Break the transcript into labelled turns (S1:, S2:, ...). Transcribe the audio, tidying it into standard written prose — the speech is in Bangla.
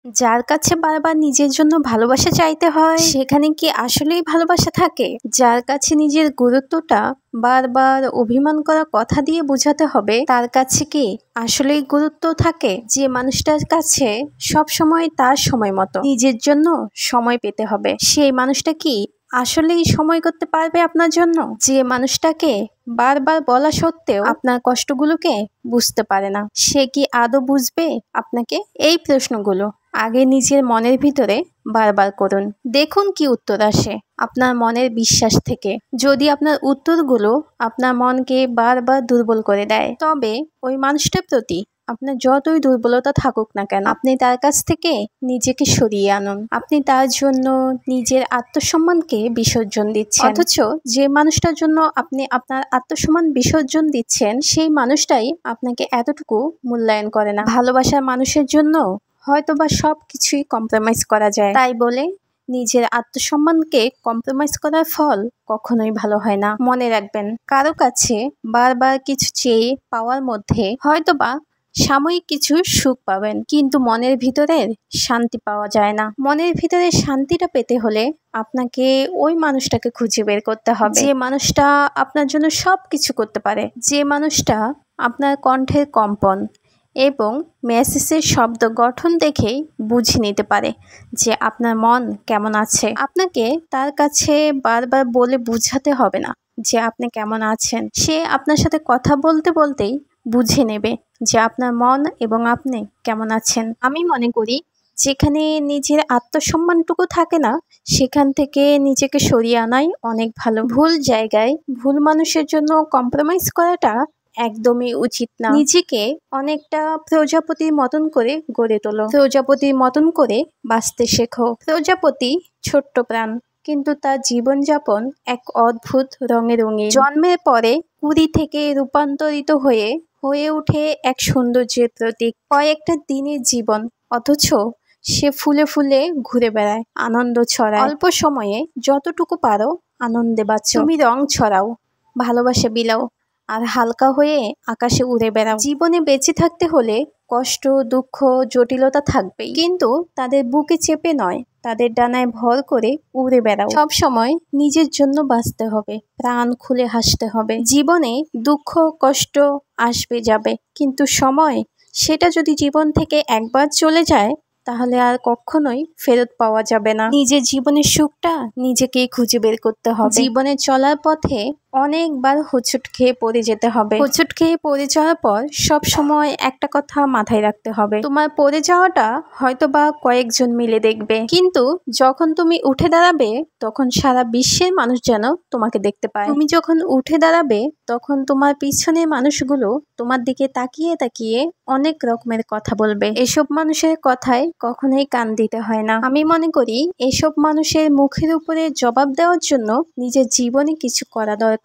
S1: যার কাছে বারবার নিজের জন্য ভালোবাসা চাইতে হয় সেখানে কি আসলেই ভালোবাসা থাকে? যার কাছে নিজের গুরুত্বটা বারবার অভিমান করা কথা দিয়ে বোঝাতে হবে, তার কাছে কি আসলেই গুরুত্ব থাকে? যে মানুষটার কাছে সব সময় তার সময় মতো নিজের জন্য সময় পেতে হবে, সেই মানুষটা কি আসলেই সময় করতে পারবে আপনার জন্য? যে মানুষটাকে বারবার বলা সত্ত্বেও আপনার কষ্টগুলোকে বুঝতে পারে না, সে কি আদৌ বুঝবে আপনাকে? এই প্রশ্নগুলো আগে নিজের মনের ভিতরে বারবার করুন, দেখুন কি উত্তর আসে আপনার মনের বিশ্বাস থেকে। যদি আপনার উত্তরগুলো আপনার মনকে বারবার দুর্বল করে দেয়, তবে ওই মানুষটার প্রতি আপনার যতই দুর্বলতা থাকুক না কেন, আপনি তার কাছ থেকে নিজেকে সরিয়ে আনুন। আপনি তার জন্য নিজের আত্মসম্মানকে বিসর্জন দিচ্ছেন, অথচ যে মানুষটার জন্য আপনি আপনার আত্মসম্মান বিসর্জন দিচ্ছেন, সেই মানুষটাই আপনাকে এতটুকু মূল্যায়ন করে না। ভালোবাসার মানুষের জন্য হয়তোবা সব কিছুই কম্প্রোমাইজ করা যায়, তাই বলে নিজের আত্মসম্মানকে কম্প্রোমাইজ করার ফল কখনোই ভালো হয় না। মনে রাখবেন, কারো কাছে বারবার কিছু চেয়ে পাওয়ার মধ্যে হয়তোবা সাময়িক কিছু সুখ পাবেন, কিন্তু মনের ভিতরের শান্তি পাওয়া যায় না। মনের ভিতরের শান্তিটা পেতে হলে আপনাকে ওই মানুষটাকে খুঁজে বের করতে হবে, যে মানুষটা আপনার জন্য সব কিছু করতে পারে, যে মানুষটা আপনার কণ্ঠের কম্পন এবং মেসেজের শব্দ গঠন দেখেই বুঝে নিতে পারে যে আপনার মন কেমন আছে। আপনাকে তার কাছে বারবার বলে বুঝাতে হবে না যে আপনি কেমন আছেন, সে আপনার সাথে কথা বলতে বলতেই বুঝে নেবে যে আপনার মন এবং আপনি কেমন আছেন। আমি মনে করি যেখানে নিজের আত্মসম্মানটুকু থাকে না, সেখান থেকে নিজেকে সরিয়ে আনাই অনেক ভালো। ভুল জায়গায় ভুল মানুষের জন্য কম্প্রোমাইজ করাটা একদমই উচিত না। নিজেকে অনেকটা প্রজাপতির মতন করে গড়ে তোলো, প্রজাপতির মতন করে বাঁচতে শেখো। প্রজাপতি ছোট্ট প্রাণ, কিন্তু তার জীবনযাপন এক অদ্ভুত রঙে রঙিন। জন্মের পরে কুড়ি থেকে রূপান্তরিত হয়ে ওঠে এক সৌন্দর্যের প্রতীক। কয়েকটা দিনের জীবন, অথচ সে ফুলে ফুলে ঘুরে বেড়ায়, আনন্দ ছড়ায়। অল্প সময়ে যতটুকু পারো আনন্দে বাঁচো। তুমি রং ছড়াও, ভালোবাসা বিলাও, আর হালকা হয়ে আকাশে উড়ে বেড়াও। জীবনে বেঁচে থাকতে হলে কষ্ট, দুঃখ, জটিলতা থাকবেই, কিন্তু তাদের বুকে চেপে নয়, তাদের ডানায় ভর করে উড়ে বেড়াও। সব সময় নিজের জন্য বাঁচতে হবে, প্রাণ খুলে হাসতে হবে। জীবনে দুঃখ কষ্ট আসবে যাবে, কিন্তু সময়, সেটা যদি জীবন থেকে একবার চলে যায় তাহলে আর কখনোই ফেরত পাওয়া যাবে না। নিজের জীবনের সুখটা নিজেকেই খুঁজে বের করতে হবে। জীবনে চলার পথে অনেকবার হোঁচট খেয়ে পড়ে যেতে হবে। হোঁচট খেয়ে পড়ে যাওয়ার পর সব সময় একটা কথা মাথায় রাখতে হবে, তোমার পড়ে যাওয়াটা হয়তোবা কয়েকজন মিলে দেখবে, কিন্তু যখন তুমি উঠে দাঁড়াবে তখন সারা বিশ্বের মানুষ যেন তোমাকে দেখতে পায়। তুমি যখন উঠে দাঁড়াবে তখন তোমার পিছনের মানুষগুলো তোমার দিকে তাকিয়ে তাকিয়ে অনেক রকমের কথা বলবে। এসব মানুষের কথায় কখনোই কান দিতে হয় না। আমি মনে করি এসব মানুষের মুখের উপরে জবাব দেওয়ার জন্য নিজের জীবনে কিছু করা দরকার।